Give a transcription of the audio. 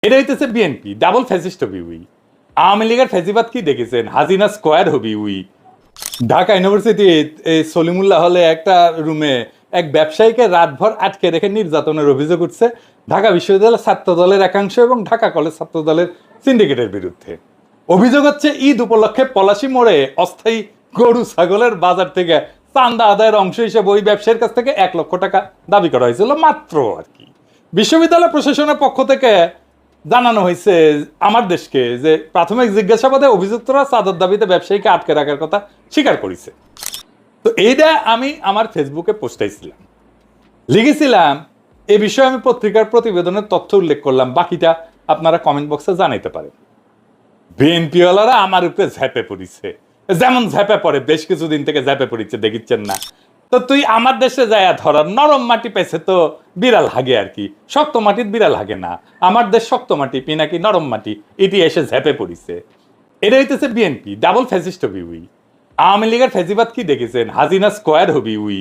এটা হইতেছে BNP double fascist hobby we. Awami লীগের ফ্যাসিবাদ কি দেখেছেন? Hasina square hobby we. Dhaka university Salimullah হলে একটা রুমে এক ব্যবসায়ীকে রাতভর আটকে রেখে নির্যাতনের অভিযোগ উঠছে ঢাকা বিশ্ববিদ্যালয়ের ছাত্র দলের একাংশ এবং ঢাকা কলেজ ছাত্র দলের সিন্ডিকেটের বিরুদ্ধে। অভিযোগ হচ্ছে ঈদ উপলক্ষে পলাশী মোড়ে অস্থায়ী গরু ছাগলের বাজার থেকে চান্দা আদায়ের অংশ হিসেবে ওই ব্যবসায়ীর কাছ থেকে 1 লক্ষ টাকা দাবি করা হয়েছিল মাত্র আর কি। বিশ্ববিদ্যালয় প্রশাসনের পক্ষ থেকে জানানো হয়েছে আমার দেশকে যে প্রাথমিক জিজ্ঞাসাবাদে অভিযুক্তরা চাঁদার দাবিতে ব্যবসায়ীকে আটকে রাখার কথা স্বীকার করেছে। তো এইটা আমি আমার ফেসবুকে পোস্টাইছিলাম, লিখেছিলাম এ বিষয়ে আমি পত্রিকার প্রতিবেদনের তথ্য উল্লেখ করলাম, বাকিটা আপনারা কমেন্ট বক্সে জানাইতে পারেন। বিএনপিওয়ালারা আমার উপরে ঝাঁপে পড়িছে, যেমন ঝাঁপে পড়ে বেশ কিছুদিন থেকে ঝাঁপে পড়িছে দেখিচ্ছেন না। তো তুই আমার দেশে যায় ধরার নরম মাটি পেছে তো বিড়াল হাগে আর কি, শক্ত মাটির বিড়াল হাগে না। আমার দেশ শক্ত মাটি পিনাকি নরম মাটি, এটি এসে ঝাঁপে পড়িছে। এটা হইতেছে BNP double fascist hobby we. Awami লীগের ফ্যাসিবাদ কি দেখেছেন? Hasina square hobby we.